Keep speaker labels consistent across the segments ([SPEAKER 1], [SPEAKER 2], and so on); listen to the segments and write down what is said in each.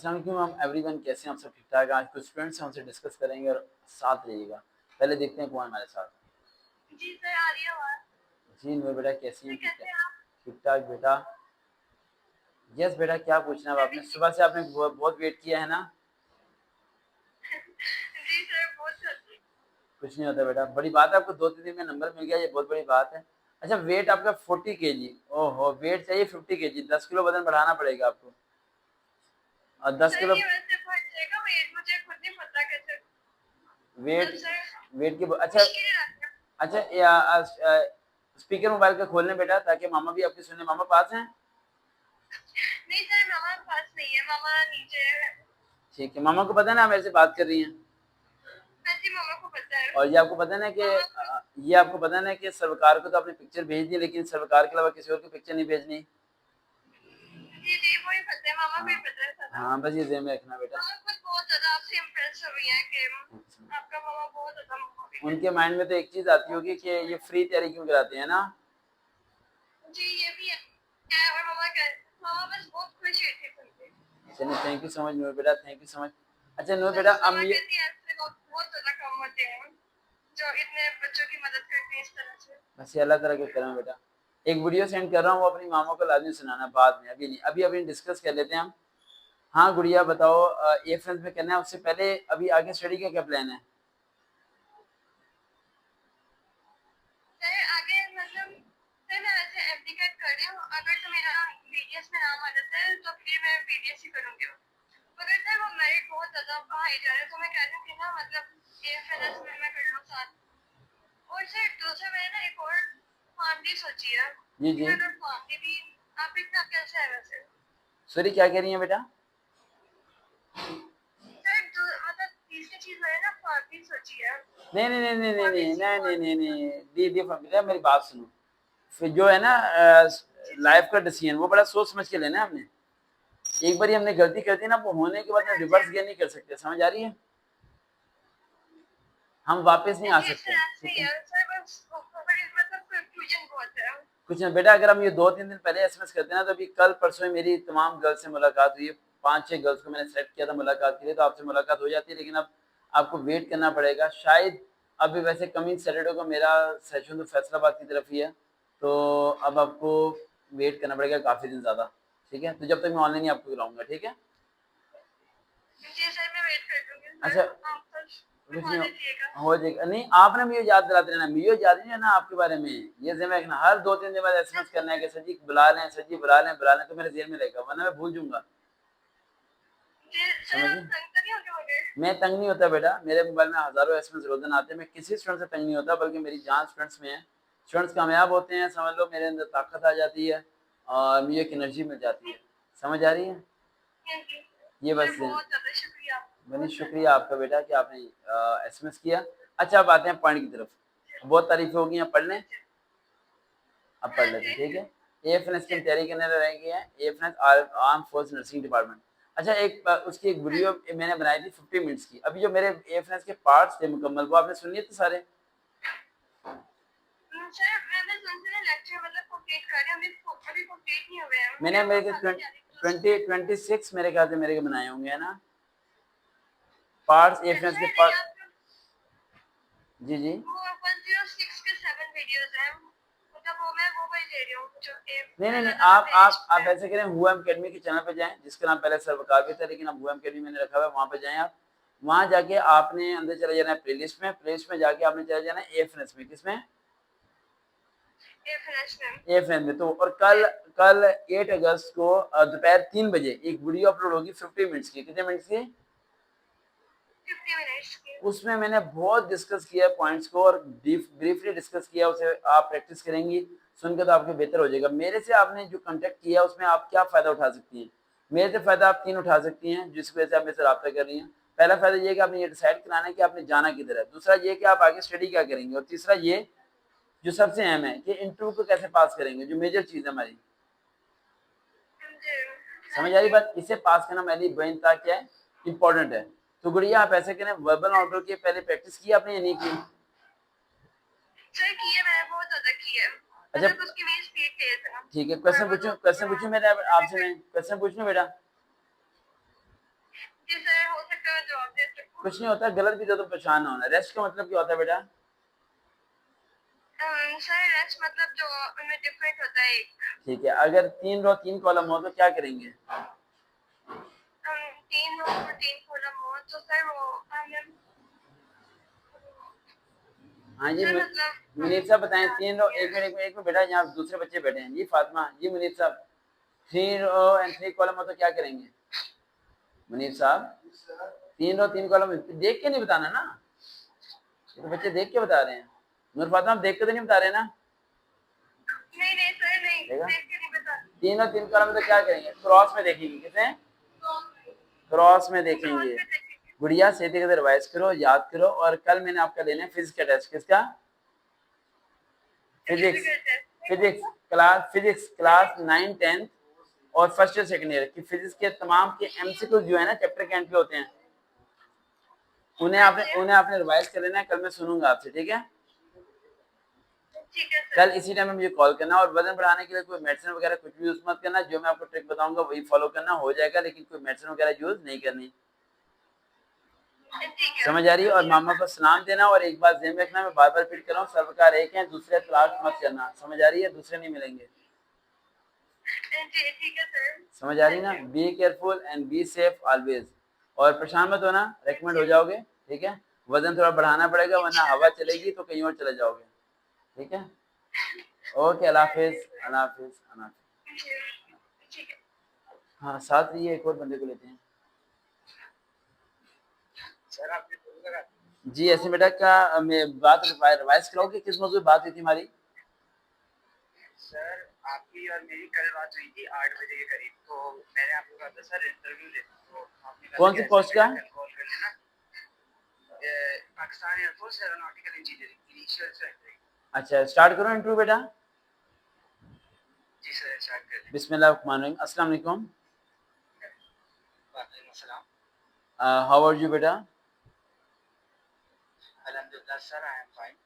[SPEAKER 1] अस्सलामुअलैकुम ma'am everyone, कैसे हैं आप सब? ठीक ठाक। आज कुछ स्टूडेंट्स हैं, उनसे डिस्कस करेंगे और साथ रहिएगा। पहले देखते हैं कौन हमारे साथ।
[SPEAKER 2] जी सर, आ रही है आवाज़।
[SPEAKER 1] जी नूर बेटा, कैसी हैं?
[SPEAKER 2] जी,
[SPEAKER 1] ठीक है,
[SPEAKER 2] कैसे हैं आप?
[SPEAKER 1] ठीक ठाक बेटा। यस बेटा, क्या पूछना है? अब
[SPEAKER 2] मैं भी
[SPEAKER 1] आपने
[SPEAKER 2] ठीक
[SPEAKER 1] सुबह से
[SPEAKER 2] हूँ।
[SPEAKER 1] आपने बहुत वेट किया है ना।
[SPEAKER 2] जी सर, बहुत जल्दी।
[SPEAKER 1] कुछ नहीं होता बेटा, बड़ी बात है, आपको 2-3 दिन में नंबर मिल गया, ये बहुत बड़ी बात है। अच्छा, वेट आपका 40 kg। ओहो, वेट चाहिए 50 kg, 10 किलो वजन बढ़ाना पड़ेगा आपको। और 10
[SPEAKER 2] सर
[SPEAKER 1] किलो
[SPEAKER 2] ये वैसे बढ़ जाएगा वेट, मुझे खुद नहीं पता कैसे।
[SPEAKER 1] वेट
[SPEAKER 2] मतलब सर
[SPEAKER 1] वेट की अच्छा।
[SPEAKER 2] मुश्किल ही रहता है।
[SPEAKER 1] अच्छा, स्पीकर मोबाइल का खोलने बेटा, ताकि मामा भी आपकी सुने। मामा पास हैं?
[SPEAKER 2] नहीं सर, मामा पास नहीं है, मामा नीचे है।
[SPEAKER 1] ठीक है, मामा को पता है ना मेरे से बात कर रही हैं।
[SPEAKER 2] हाँ जी, मामा को पता है।
[SPEAKER 1] और ये आपको पता है ना कि
[SPEAKER 2] मामा को
[SPEAKER 1] ये आपको पता है ना कि सरकार को तो आपने पिक्चर भेज दी, लेकिन सरकार के अलावा किसी और की पिक्चर नहीं भेजनी।
[SPEAKER 2] जी जी वो ही पता है, मामा को ही
[SPEAKER 1] हाँ
[SPEAKER 2] पता है सारा।
[SPEAKER 1] हाँ, बस ये ध्यान में रखना बेटा।
[SPEAKER 2] मामा खुद बहुत ज्यादा आपसे इम्प्रेस हुई है कि आपका मामा बहुत ज्यादा मूवी है।
[SPEAKER 1] उनके माइंड में तो एक चीज आती होगी कि ये फ्री तैयारी क्यों कराते हैं ना।
[SPEAKER 2] जी ये भी है। और मामा बस बहुत खुश हुई थी सुन के।
[SPEAKER 1] चलिए, थैंक यू सो मच नूर बेटा, थैंक यू सो मच। अच्छा नूर बेटा,
[SPEAKER 2] बस
[SPEAKER 1] अब
[SPEAKER 2] मामा
[SPEAKER 1] ये
[SPEAKER 2] कहती है ऐसे लोग बहुत ज्यादा कम होते हैं जो इतने बच्चों की मदद करते हैं इस तरह से।
[SPEAKER 1] बस ये अल्लाह ताला के करम है बेटा। एक वीडियो सेंड कर रहा हूँ, वो अपनी मामा को लाजमी सुनाना बाद में, अभी नहीं, अभी अभी डिस्कस कर लेते हैं हम। हाँ गुड़िया बताओ, ए फ्रेंड्स में करना है, उससे पहले अभी आगे स्टडी का क्या प्लान है?
[SPEAKER 2] सर आगे मतलब सर मैं वैसे एफडी कैट कर रही हूँ, अगर तो मेरा बीडीएस में नाम आ जाता है तो फिर मैं बीडीएस ही करूँगी। मगर सर वो मेरिट बहुत ज्यादा हाई जा रहा है, तो मैं कह रही हूँ कि ना मतलब एएफएनएस में मैं कर लूँ साथ। और सर दूसरा मैंने ना एक और फार्म भी सोची है
[SPEAKER 1] जी
[SPEAKER 2] कि
[SPEAKER 1] जी,
[SPEAKER 2] मैं अगर फार्म भी आप इतना कैसे है वैसे।
[SPEAKER 1] सॉरी क्या कह रही हैं बेटा?
[SPEAKER 2] सर मतलब तीसरी चीज मैंने ना फार्म भी सोची है।
[SPEAKER 1] नहीं नहीं नहीं नहीं नहीं नहीं
[SPEAKER 2] फार्मेसी
[SPEAKER 1] नहीं नहीं
[SPEAKER 2] फार्मेसी
[SPEAKER 1] नहीं नहीं, दी बेटा मेरी बात सुनो। फिर जो है ना,
[SPEAKER 2] जी जी
[SPEAKER 1] लाइफ का डिसीजन वो बड़ा सोच समझ के लेना है हमने। एक बार हमने गलती कर दी ना, वो होने के बाद ना
[SPEAKER 2] हाँ जी।
[SPEAKER 1] रिवर्स गेयर नहीं कर सकते, समझ आ रही है? हम वापस नहीं आ
[SPEAKER 2] जी
[SPEAKER 1] सकते,
[SPEAKER 2] सर ऐसे
[SPEAKER 1] ठीक
[SPEAKER 2] ही
[SPEAKER 1] है?
[SPEAKER 2] है सर, बस बड़ी मतलब कंफ्यूजन बहुत है।
[SPEAKER 1] कुछ नहीं बेटा, अगर हम ये 2-3 दिन पहले एसएमएस करते ना, तो अभी कल परसों ही मेरी तमाम गर्ल्स से मुलाकात हुई है। 5-6 गर्ल्स को मैंने सेलेक्ट किया था मुलाकात के लिए, तो आपसे मुलाकात हो जाती है, लेकिन अब आपको वेट करना पड़ेगा शायद। अभी वैसे कमिंग सैटरडे को मेरा सेशन तो फैसलाबाद की तरफ ही है, तो अब आपको वेट करना पड़ेगा काफ़ी दिन ज़्यादा। ठीक है, तो जब तक मैं ऑनलाइन ही आपको कराऊंगा, ठीक है?
[SPEAKER 2] जी सर, मैं वेट कर लूंगी
[SPEAKER 1] अच्छा,
[SPEAKER 2] सर, आप बस
[SPEAKER 1] कुछ
[SPEAKER 2] करवा
[SPEAKER 1] नहीं
[SPEAKER 2] दीजिएगा।
[SPEAKER 1] हो जाएगा। नहीं, आपने मुझे याद दिलाते रहना, मुझे याद नहीं है ना आपके बारे में। ये ज़हन में रखना, हर 2-3 दिन बाद एसएमएस करना है कि सर जी बुला लें, सर जी बुला लें, बुला लें, तो मेरे ज़हन में रहेगा, वरना मैं भूल जाऊंगा।
[SPEAKER 2] जी सर,
[SPEAKER 1] समझिए,
[SPEAKER 2] आप तंग तो नहीं होंगे मगर।
[SPEAKER 1] मैं तंग नहीं होता बेटा, मेरे मोबाइल में हज़ारों एसएमएस रोज़ाना आते हैं, मैं किसी स्टूडेंट से तंग नहीं होता, बल्कि मेरी जान स्टूडेंट्स में है। स्टूडेंट्स कामयाब होते हैं, समझ लो मेरे अंदर ताकत आ जाती है और मुझे एक एनर्जी मिल जाती है। समझ आ रही है?
[SPEAKER 2] हाँ जी
[SPEAKER 1] ये
[SPEAKER 2] सर,
[SPEAKER 1] बस
[SPEAKER 2] बहुत ज़्यादा शुक्रिया,
[SPEAKER 1] मैंने
[SPEAKER 2] बहुत ज़्यादा।
[SPEAKER 1] शुक्रिया आपका बेटा कि आपने एसएमएस किया। अच्छा, अब आते हैं पॉइंट की तरफ। बहुत तारीफ़ें हो गई हैं, पढ़ लें।
[SPEAKER 2] अच्छा।
[SPEAKER 1] अब पढ़
[SPEAKER 2] हाँ
[SPEAKER 1] लेते
[SPEAKER 2] जी।
[SPEAKER 1] हैं, ठीक है? एएफएनएस की
[SPEAKER 2] जी
[SPEAKER 1] हम तैयारी करने रहेंगे हैं, एएफएनएस आर्म फोर्स नर्सिंग डिपार्टमेंट। अच्छा, उसकी एक
[SPEAKER 2] हाँ
[SPEAKER 1] वीडियो मैंने बनाई थी 50 मिनट्स की। अभी जो मेरे एएफएनएस के पार्ट्स थे मुकम्मल, वो आपने सुन लिए थे सारे?
[SPEAKER 2] सर मैंने सुनते ना लेक्चर मतलब कंप्लीट कर रही हूँ, अभी कंप्लीट नहीं हुए हैं,
[SPEAKER 1] मैंने
[SPEAKER 2] मगर वो
[SPEAKER 1] मेरे
[SPEAKER 2] काफ़ी प्यारे थे
[SPEAKER 1] ट्वेंटी
[SPEAKER 2] उसमें।
[SPEAKER 1] 26 मेरे ख्याल से मेरे के बनाए होंगे, है ना? पार्ट्स, एएफएनएस के
[SPEAKER 2] सर नहीं,
[SPEAKER 1] पार्ट।
[SPEAKER 2] आप
[SPEAKER 1] जी जी,
[SPEAKER 2] वो 106 के 7 वीडियोस हैं, मतलब वो मैं वो वही ले रही हूँ जो
[SPEAKER 1] नहीं नहीं नहीं,
[SPEAKER 2] ज़्यादातर
[SPEAKER 1] आप
[SPEAKER 2] पेज
[SPEAKER 1] आप
[SPEAKER 2] पे
[SPEAKER 1] आप
[SPEAKER 2] है।
[SPEAKER 1] ऐसे करें, हुआ एकेडमी के चैनल पे जाएं, जिसका नाम पहले सर्वकार भी था, लेकिन अब हुआ एकेडमी मैंने रखा हुआ है, वहाँ पे जाएं आप। वहाँ जाके आपने अंदर चले जाना है प्लेलिस्ट में जाके आपने चले जाना है एएफएनएस में। किसमें?
[SPEAKER 2] एफएनएस में।
[SPEAKER 1] एएफएन में। तो और कल
[SPEAKER 2] जी
[SPEAKER 1] कल 8 अगस्त को दोपहर 3 बजे एक वीडियो अपलोड होगी 50 मिनट्स की। कितने मिनट्स की?
[SPEAKER 2] 50 मिनट्स की।
[SPEAKER 1] उसमें मैंने बहुत डिस्कस किया पॉइंट्स को, और ब्रीफली डिस्कस किया उसे। आप प्रैक्टिस करेंगी, सुनकर तो आपके बेहतर हो जाएगा। मेरे से आपने जो कांटेक्ट किया उसमें आप क्या फ़ायदा उठा सकती हैं? मेरे से फ़ायदा आप 3 उठा सकती हैं, जिसकी वजह से आप मेरे से रब्ता कर रही हैं। पहला फ़ायदा ये है कि आपने ये डिसाइड कराना है कि आपने जाना किधर है। दूसरा ये कि आप आगे स्टडी क्या करेंगे। और तीसरा ये, जो सबसे अहम है, कि इंटरव्यू को कैसे पास करेंगे, जो मेजर चीज़ है हमारी।
[SPEAKER 2] जी हाँ
[SPEAKER 1] समझ आ रही
[SPEAKER 2] जी।
[SPEAKER 1] बात? इसे पास करना मेरे लिए बेनता क्या है, इंपॉर्टेंट है। तो गुड़िया, आप ऐसे करें, वर्बल
[SPEAKER 2] हाँ
[SPEAKER 1] ऑर्डर
[SPEAKER 2] जी
[SPEAKER 1] की पहले प्रैक्टिस की आपने या नहीं की?
[SPEAKER 2] सर, किए मैंने बहुत ज़्यादा किए,
[SPEAKER 1] अच्छा,
[SPEAKER 2] मतलब उसकी मेरी स्पीड तेज है।
[SPEAKER 1] ठीक है,
[SPEAKER 2] वर्बल
[SPEAKER 1] क्वेश्चन
[SPEAKER 2] और
[SPEAKER 1] पूछूं मेरे
[SPEAKER 2] मैं
[SPEAKER 1] आपसे? मैं क्वेश्चन पूछूं बेटा?
[SPEAKER 2] इसका मैं जवाब दे सकूं?
[SPEAKER 1] कुछ नहीं होता, गलत भी दे तो परेशान ना होना। रेस्ट का मतलब क्या होता है बेटा?
[SPEAKER 2] सर रेस्ट मतलब जो उनमें डिफरेंट होता है एक।
[SPEAKER 1] ठीक है, अगर 3 रो 3 कॉलम हो तो क्या करेंगे?
[SPEAKER 2] 3 रो और 3 कॉलम हो तो सर वो
[SPEAKER 1] हाँ जी,
[SPEAKER 2] सर मतलब
[SPEAKER 1] मुनीर साहब बताएं। 3 रो, एक मिनट बेटा, यहाँ दूसरे बच्चे बैठे हैं जी। फातिमा जी, मुनीर साहब 3 रो एंड 3 कॉलम हो तो क्या करेंगे? मुनीर साहब 3 रो 3 कॉलम देख के नहीं बताना ना, ये तो बच्चे देख के बता रहे हैं। नूर फातिमा, आप देख के तो नहीं बता रहे ना?
[SPEAKER 2] नहीं नहीं सर नहीं,
[SPEAKER 1] देखा,
[SPEAKER 2] देख के नहीं बता।
[SPEAKER 1] 3 रो 3 कॉलम तो क्या करेंगे? क्रॉस में देखेंगे। किसे? क्रॉस में देखेंगे। गुड़िया सीधे से रिवाइज करो, याद करो, और कल मैंने आपका लेना है फिजिक्स का टेस्ट। किसका? फिजिक्स। फिजिक्स क्लास 9 10 और फर्स्ट ईयर सेकंड ईयर की फिजिक्स के तमाम के एमसीक्यू जो है ना चैप्टर के एंड पे होते हैं, उन्हें आपने रिवाइज कर लेना है। कल मैं सुनूंगा आपसे, ठीक है?
[SPEAKER 2] ठीक है सर।
[SPEAKER 1] कल इसी टाइम में मुझे कॉल करना, और वजन बढ़ाने के लिए कोई मेडिसिन वगैरह कुछ भी यूज मत करना। जो मैं आपको ट्रिक बताऊंगा वही फॉलो करना, हो जाएगा, लेकिन कोई मेडिसिन वगैरह यूज नहीं करनी। समझ आ रही है? और मामा को सलाम देना, और एक बात ध्यान रखना, मैं बार बार रिपीट कर रहा हूँ, सर्वकार एक है, दूसरे तलाश मत करना। समझ आ रही है? दूसरे नहीं मिलेंगे।
[SPEAKER 2] जी ठीक है सर।
[SPEAKER 1] समझ आ रही है ना? Be careful and be safe always. और परेशान मत होना, रेकमेंड हो जाओगे, ठीक है? वजन थोड़ा बढ़ाना पड़ेगा, वरना हवा चलेगी तो कहीं और चले जाओगे, ठीक है? ओके, अल्लाह हाफिज, अल्लाह हाफिज, अल्लाह हाफिज।
[SPEAKER 2] ठीक है।
[SPEAKER 1] हाँ, साथ रहिए, एक और बंदे को लेते हैं।
[SPEAKER 3] सर आपने
[SPEAKER 1] जी ऐसे बेटा, क्या मैं बात रिवाइज कराओगे? किस मौजूद बात हुई थी हमारी?
[SPEAKER 3] सर आपकी और मेरी कल बात हुई थी 8 बजे के करीब। तो मैंने आपको कहा था सर इंटरव्यू ले, तो आपने कहा
[SPEAKER 1] कौन सी पोस्ट का?
[SPEAKER 3] कॉल कर लेना। Pakistan air force aeronautical engineering initial sector.
[SPEAKER 1] अच्छा, स्टार्ट करो इंटरव्यू बेटा।
[SPEAKER 3] जी सर, स्टार्ट कर लें।
[SPEAKER 1] बिस्मिल्लाहिर्रहमानिर्रहीम। अस्सलाम वालेकुम।
[SPEAKER 3] वालेकुम अस्सलाम।
[SPEAKER 1] हाउ आर यू बेटा?
[SPEAKER 3] अल्हम्दुलिल्लाह sir, I am fine.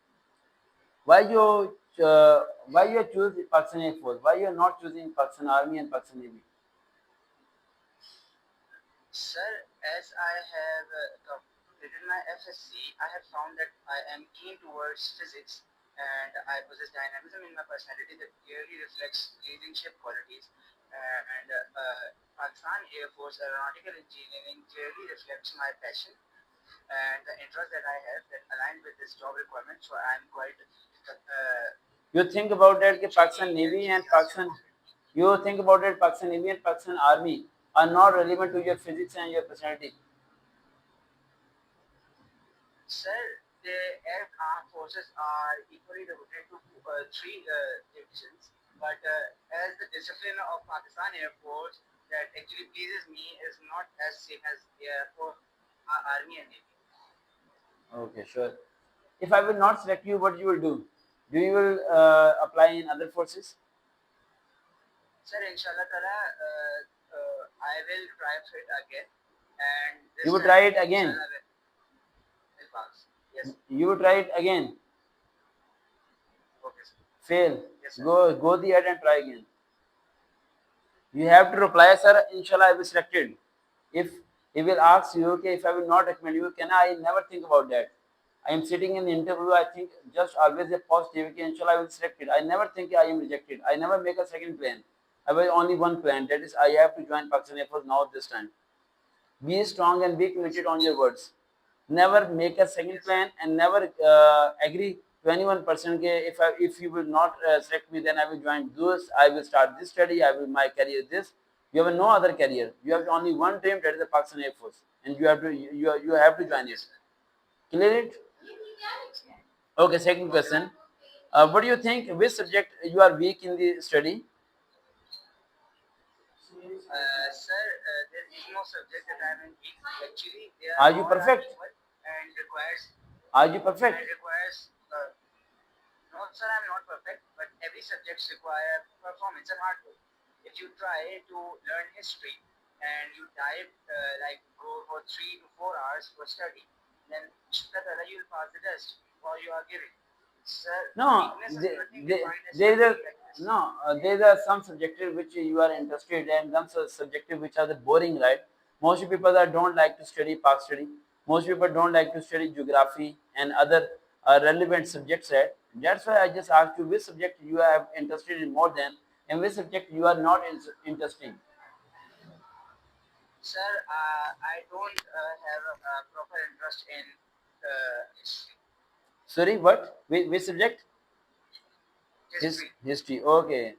[SPEAKER 1] Why you choose Pakistan Air Force? Why you are not choosing Pakistan Army and Pakistan Navy?
[SPEAKER 3] Sir, as I have completed my FSC, I have found that I am keen towards physics and I possess dynamism in my personality that clearly reflects leadership qualities. Pakistan Air Force Aeronautical Engineering clearly reflects my passion and the interest that I have that align with this job requirement. So I am quite.
[SPEAKER 1] You think about that कि Pakistan Navy and Pakistan Army are not relevant to your physics and your personality.
[SPEAKER 3] Sir, the air armed forces are equally devoted to three divisions, but as the discipline of Pakistan Air Force that actually pleases me is not as same as Air Force, Army and Navy.
[SPEAKER 1] Okay, sure. If I will not select you, what you will do? Do you will apply in other forces?
[SPEAKER 3] Sir, inshallah Taala, I will try for it again. And this
[SPEAKER 1] You will
[SPEAKER 3] time,
[SPEAKER 1] try it again?
[SPEAKER 3] inshallah, will pass. Yes.
[SPEAKER 1] You will try it again?
[SPEAKER 3] Okay, sir.
[SPEAKER 1] Fail?
[SPEAKER 3] Yes, sir.
[SPEAKER 1] Go the ahead and try again. You have to reply, sir, inshallah I will selected. If he will ask you, okay, if I will not recommend you, can I never think about that. I am sitting in the interview, I think just always a positive, okay, inshallah I will select it. I never think I am rejected. I never make a second plan. I have only one plan, that is I have to join Pakistan Air Force now this time. Be strong and be committed on your words. Never make a second plan and never agree to anyone person if you will not select me, then I will join this, I will start this study, I will my career this. You have no other career. You have only one dream, that is the Pakistan Air Force, and you have to join it. Clear it? Okay. Second question. What do you think? Which subject you are weak in the study?
[SPEAKER 3] Sir, there is no subject that I am in weak. Actually, they
[SPEAKER 1] Are you
[SPEAKER 3] all
[SPEAKER 1] perfect?
[SPEAKER 3] equal and requires.
[SPEAKER 1] Are you perfect?
[SPEAKER 3] And requires. No, sir, I'm not perfect, but every subject require performance and hard work. If you try to learn history and you dive go for 3 to 4 hours for study, then inshallah you'll pass the test or you are giving. Sir,
[SPEAKER 1] No,
[SPEAKER 3] weakness is nothing
[SPEAKER 1] there
[SPEAKER 3] defined as
[SPEAKER 1] there is
[SPEAKER 3] something like this.
[SPEAKER 1] no, there are some subjective which you are interested and some subjective which are the boring, right? Most people that don't like to study Pak study. Most people don't like to study geography and other relevant subjects, right? That's why I just asked you which subject you are interested in more than and which subject you are not interested in.
[SPEAKER 3] Sir, I don't have a proper interest in history.
[SPEAKER 1] Sorry, what? Which subject?
[SPEAKER 3] History.
[SPEAKER 1] History. Okay.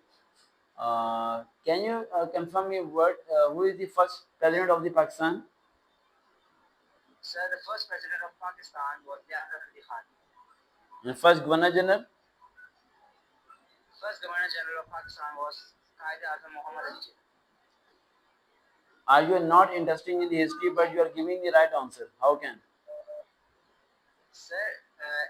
[SPEAKER 1] Can you confirm me who is the first president of the Pakistan?
[SPEAKER 3] Sir, the first president of Pakistan was Yasir Ali Khan.
[SPEAKER 1] The first governor general?
[SPEAKER 3] First Governor General of Pakistan was Qaid-e-Azam Muhammad Ali Jinnah.
[SPEAKER 1] Are you not interested in the history but you are giving the right answer? How can?
[SPEAKER 3] Sir,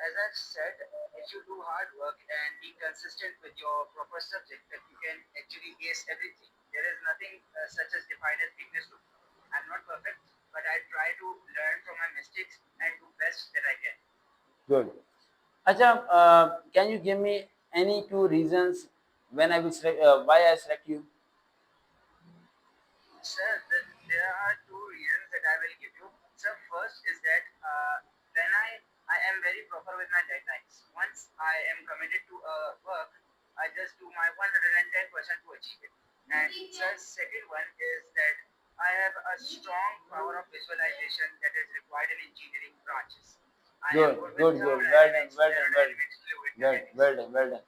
[SPEAKER 3] as I've said, if you do hard work and be consistent with your proper subject, that you can actually ace everything. There is nothing such as defined as weakness to me. I'm not perfect, but I try to learn from my mistakes and do best that I can.
[SPEAKER 1] Good. Acha, can you give me any two reasons when I will select, why I select you?
[SPEAKER 3] Sir, there are two reasons that I will give you. Sir, first is that when I am very proper with my deadlines. Once I am committed to a work, I just do my 110% to achieve it. And sir, second one is that I have a strong power of visualization that is required in engineering branches. I am
[SPEAKER 1] Good,
[SPEAKER 3] good with
[SPEAKER 1] good, good. Well done,
[SPEAKER 3] thermodynamics,
[SPEAKER 1] well done, well done.
[SPEAKER 3] aerodynamics, fluid
[SPEAKER 1] Good,
[SPEAKER 3] mechanics.
[SPEAKER 1] well done, well done.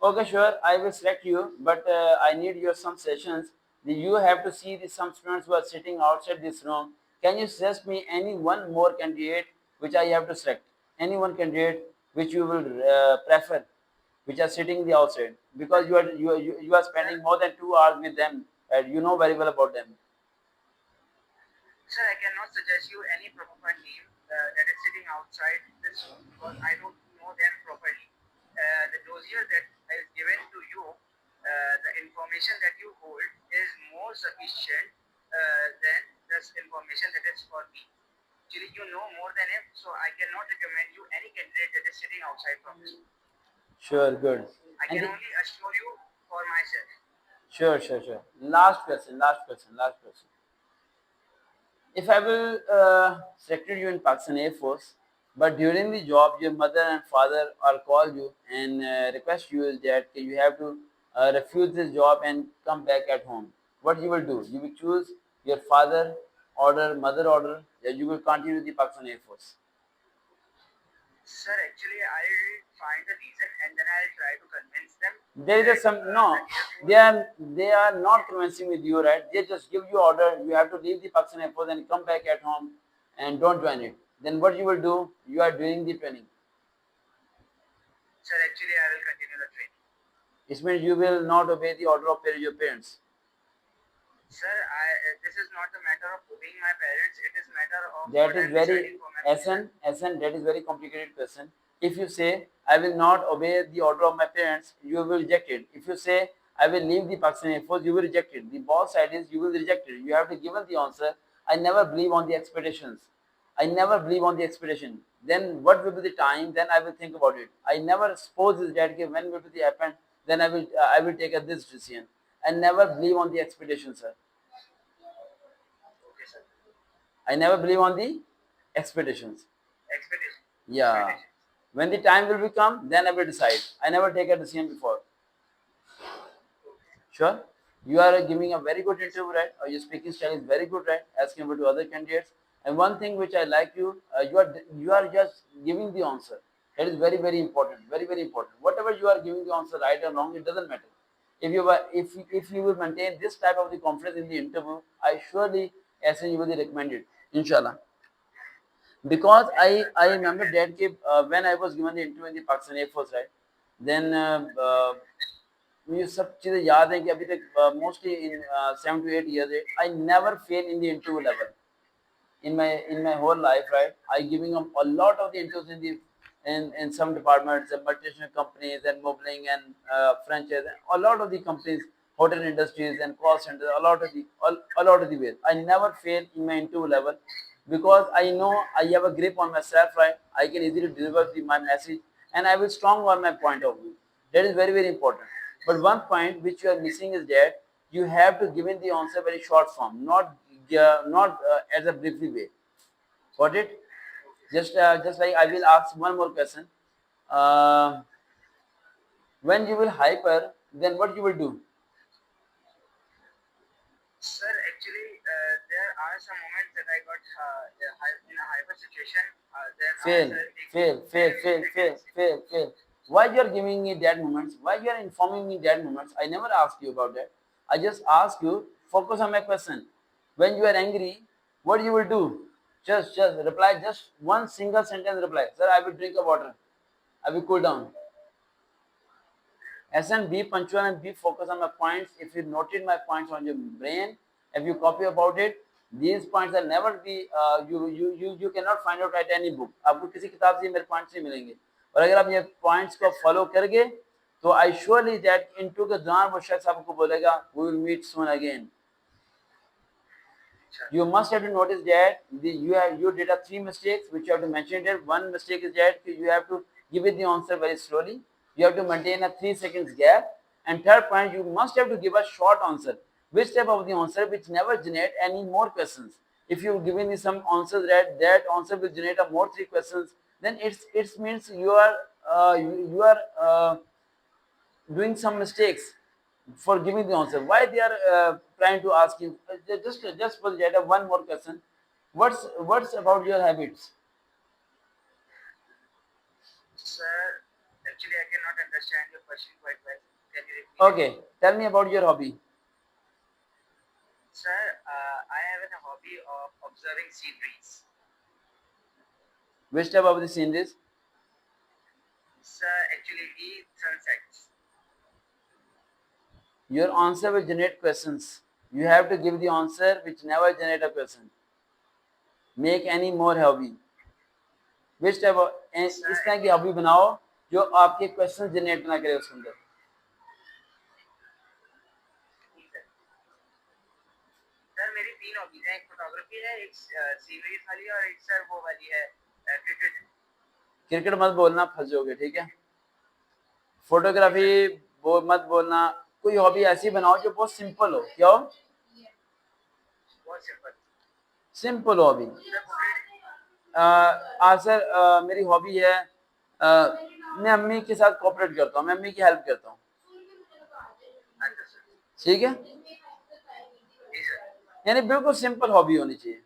[SPEAKER 1] Okay, sure. I will select you, but I need your some sessions. You have to see some students who are sitting outside this room. Can you suggest me any one more candidate which I have to select? Any one candidate which you will prefer, which are sitting in the outside because you are
[SPEAKER 3] Sir,
[SPEAKER 1] spending more than 2 hours with them. And you know very well about them.
[SPEAKER 3] Sir, I cannot suggest you any proper name that is sitting outside this room because I don't know them properly. The dossier that is given to you, the information that you hold is more sufficient than this information that is for me. Actually, you know more than him, so I cannot recommend you any candidate that is sitting outside from this room.
[SPEAKER 1] Sure, good.
[SPEAKER 3] I
[SPEAKER 1] And
[SPEAKER 3] can
[SPEAKER 1] the,
[SPEAKER 3] only assure you for myself.
[SPEAKER 1] sure, sure, sure. Last question, last question, last question. If I will select you in Pakistan Air Force, but during the job, your mother and father are call you and request you that you have to refuse this job and come back at home. What you will do? You will choose your father order, mother order, that you will continue the Pakistan Air Force.
[SPEAKER 3] Sir, actually, I'll find the reason and then I'll try to convince them
[SPEAKER 1] There
[SPEAKER 3] that
[SPEAKER 1] is some
[SPEAKER 3] the
[SPEAKER 1] no.
[SPEAKER 3] Air Force.
[SPEAKER 1] They are not convincing with you, right? They just give you order. You have to leave the Pakistan Air Force and come back at home and don't join it. Then what you will do? You are doing the training.
[SPEAKER 3] Sir, actually, I will continue the training.
[SPEAKER 1] It means you will not obey the order of your parents.
[SPEAKER 3] Sir, this is not a matter of obeying my parents. It is matter of
[SPEAKER 1] That
[SPEAKER 3] what
[SPEAKER 1] is
[SPEAKER 3] I'm
[SPEAKER 1] very
[SPEAKER 3] deciding for my future.
[SPEAKER 1] SN. That is very complicated question. If you say I will not obey the order of my parents, you will reject it. If you say I will leave the Pakistan Air Force, you will reject it. The both side is you will reject it. You have to give us the answer. I never believe on the expectations. I never believe on the expectation. Then what will be the time? Then I will think about it. I never suppose is that okay, when will be the happen? Then I will take a this decision. I never believe on the expectation, sir.
[SPEAKER 3] Okay, sir.
[SPEAKER 1] I never believe on the expectations.
[SPEAKER 3] Expectation.
[SPEAKER 1] Yeah.
[SPEAKER 3] Expectations.
[SPEAKER 1] When the time will become, then I will decide. I never take a decision before.
[SPEAKER 3] Okay.
[SPEAKER 1] Sure. You are giving a very good interview, right? Or your speaking style is very good, right? As compared to other candidates. And one thing which I like you are just giving the answer. That is very very important. Very very important. Whatever you are giving the answer, right or wrong, it doesn't matter. If you will maintain this type of the confidence in the interview, I surely SN you will be recommended. Inshallah. Because
[SPEAKER 3] Okay, sir.
[SPEAKER 1] I
[SPEAKER 3] But you
[SPEAKER 1] remember
[SPEAKER 3] can.
[SPEAKER 1] that when I was given the interview in the Pakistan Air Force, right? Then मुझे सब चीज़ें याद हैं कि अभी तक mostly in 7 to 8 years I never fail in the interview level in my whole life, right? I giving up a lot of the interviews in some departments and multinational companies and modeling and franchise and a lot of the companies, hotel industries and call centers, a lot of the ways. I never fail in my interview level because I know I have a grip on myself, right? I can easily deliver my message and I will strong on my point of view. That is very very important. But one point which you are missing is that you have to give in the answer very short form, not not as a briefly way. Got it? Just like I will ask one more question. When you will hyper, then what you will do?
[SPEAKER 3] Sir, actually, there are some moments that I got in a hyper situation. Then
[SPEAKER 1] Fail,
[SPEAKER 3] answer takes
[SPEAKER 1] fail, fail, fail, fail, fail, fail. Why you are giving me that moments? Why you are informing me that moments? I never asked you about that. I just asked you, focus on my question. When you are angry, what you will do? Just reply, just one single sentence reply. Sir, I will drink a water. I will cool down. S and be punctual and be focused on my points. If you noted my points on your brain, if you copy about it, these points are never be you cannot find out at any book. आपको किसी किताब से मेरे points नहीं मिलेंगे. और अगर आप ये points को follow कर गए, तो I surely that into के दौरान वो शख्स आपको बोलेगा, we will meet soon again. You must have to notice that you did a 3 mistakes which you have to mention it. One mistake is that you have to give it the answer very slowly. You have to maintain a 3 seconds gap. And third point, you must have to give a short answer. Which type of the answer which never generate any more questions. If you giving me some answers that answer will generate a more 3 questions, then it means you are doing some mistakes for giving the answer. Why they are trying to ask you? Just for that, one more question. What's about your habits?
[SPEAKER 3] Sir, actually, I cannot understand your question quite well. Can you repeat?
[SPEAKER 1] Okay, tell me about your hobby.
[SPEAKER 3] Sir, I have a hobby of observing sceneries.
[SPEAKER 1] Which type of the sceneries?
[SPEAKER 3] Sir, actually, sunsets.
[SPEAKER 1] Your answer will generate questions. You have to give the answer which never generate a question. Make any more hobby. Which type of इस तरह की hobby बनाओ जो आपके question generate ना करे उसके अंदर.
[SPEAKER 3] सर मेरी 3 हॉबीज हैं. एक फोटोग्राफी है, एक सीनरीज वाली और एक सर वो वाली है क्रिकेट.
[SPEAKER 1] क्रिकेट मत बोलना, फंस जाओगे. ठीक है. फोटोग्राफी वो मत बोलना. कोई हॉबी ऐसी बनाओ जो बहुत सिंपल हो. क्या हो?
[SPEAKER 3] बहुत सिंपल.
[SPEAKER 1] Simple hobby. सर मेरी हॉबी है मैं अम्मी के साथ कोऑपरेट करता हूँ. मैं अम्मी की हेल्प करता हूँ. ठीक है. यानी बिल्कुल सिंपल हॉबी होनी चाहिए.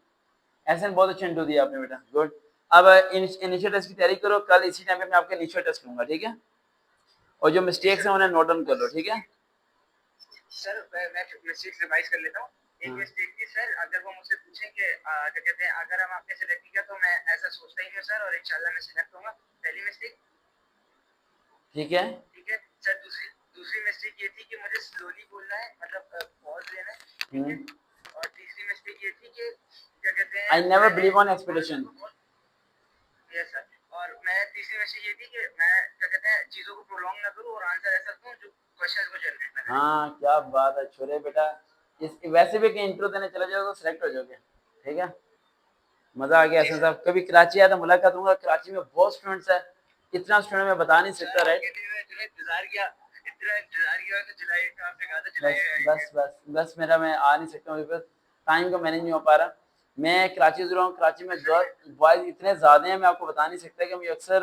[SPEAKER 1] ऐसे बहुत अच्छा इंट्रो दिया आपने बेटा. गुड. अब इनिशियल टेस्ट की तैयारी करो. कल इसी टाइम पे मैं आपका इनिशियल टेस्ट लूंगा. ठीक है. और जो मिस्टेक्स हैं उन्हें नोट डाउन कर लो. ठीक है.
[SPEAKER 3] सर मैं मिस्टेक्स रिवाइज कर लेता हूँ. एक मिस्टेक थी सर, अगर वो मुझसे पूछें कि क्या कहते हैं अगर हम आपने सिलेक्ट किया तो मैं ऐसा सोचता ही हूँ सर और इंशाल्लाह मैं सिलेक्ट होऊंगा. पहली मिस्टेक.
[SPEAKER 1] ठीक है.
[SPEAKER 3] ठीक है सर. दूसरी मिस्टेक ये थी कि मुझे स्लोली बोलना है, मतलब पॉज लेना है. ठीक है. और तीसरी मिस्टेक ये थी कि क्या कहते हैं
[SPEAKER 1] I never believe on expectation.
[SPEAKER 3] Yes sir. और मैं तीसरी मिस्टेक ये थी कि मैं क्या कहते हैं चीजों को प्रोलॉन्ग ना करूं और आंसर ऐसा दूं जो क्वेश्चंस को जनरेट करे.
[SPEAKER 1] हाँ क्या बात है छोरे बेटा. इस वैसे भी कहीं इंट्रो देने चला जाओगे तो सिलेक्ट हो जाओगे. ठीक है. मजा आ गया. ऐसा साहब कभी कराची आया तो मुलाकात होगा. कराची में बहुत स्टूडेंट्स है. इतना स्टूडेंट मैं बता नहीं सकता. राइट. बस मेरा मैं आ नहीं सकता हूँ. टाइम का मैनेज नहीं हो पा रहा. मैं कराची से हूँ. कराची में बॉयज इतने ज़्यादा हैं मैं आपको बता नहीं सकता कि मुझे अक्सर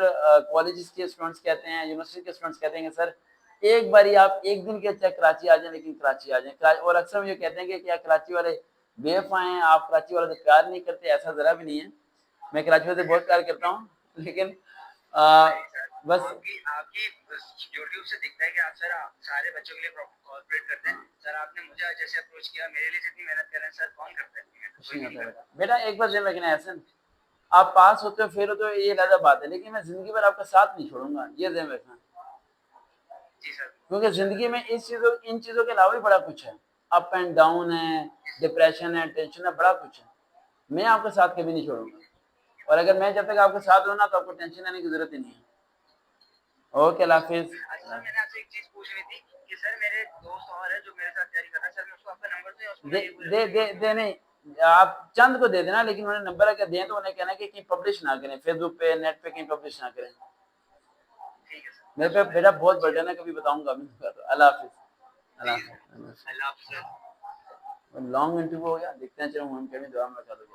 [SPEAKER 1] कॉलेज के स्टूडेंट्स कहते हैं, यूनिवर्सिटी के स्टूडेंट्स कहते हैं कि सर एक बार ही आप एक दिन के चाहे कराची आ जाएं, लेकिन कराची आ जाएं. और अक्सर मुझे कहते हैं कि क्या कराची वाले बेवफा हैं, आप कराची वाले से प्यार नहीं करते. ऐसा ज़रा भी नहीं है. मैं कराची वाले से बहुत प्यार करता हूँ. लेकिन बस
[SPEAKER 3] आपकी यूट्यूब से दिखता है कि आप सर सारे बच्चों के लिए कोऑपरेट करते हैं. सर आपने मुझे जैसे अप्रोच किया, मेरे लिए जितनी मेहनत कर रहे हैं सर कौन करता है.
[SPEAKER 1] बेटा एक बार ध्यान रखना है. आप पास होते हो फेल होते हो ये अलग बात है, लेकिन मैं जिंदगी भर आपका साथ नहीं छोड़ूंगा. ये ध्यान रखना.
[SPEAKER 3] जी सर.
[SPEAKER 1] क्योंकि जिंदगी में इन चीजों के अलावा भी बड़ा कुछ है. अप एंड डाउन है, डिप्रेशन है, टेंशन है, बड़ा कुछ है. मैं आपका साथ कभी नहीं छोड़ूंगा. और अगर मैं जब तक आपके साथ रहूँ ना तो आपको टेंशन लेने की जरूरत ही नहीं है. ओके अल्लाह हाफिज.
[SPEAKER 3] अच्छा मैंने आपसे एक चीज पूछनी थी कि सर मेरे दोस्त और है जो मेरे साथ तैयारी कर रहा है. सर मैं उसको आपका नंबर दूं या उसको
[SPEAKER 1] दे नहीं. आप चंद को दे देना, लेकिन उन्हें नंबर अगर दें तो उन्हें कहना कि कहीं पब्लिश ना करें. फेसबुक पे नेट पे कहीं पब्लिश ना करें.
[SPEAKER 3] ठीक है सर.
[SPEAKER 1] मेरे पे बेटा बहुत बर्डन है, कभी बताऊंगा. अल्लाह हाफिज.
[SPEAKER 3] अल्लाह हाफ़िज़.
[SPEAKER 1] लॉन्ग इंटरव्यू हो गया, देखते हैं, चलो हम कभी दुआ में रखा दो।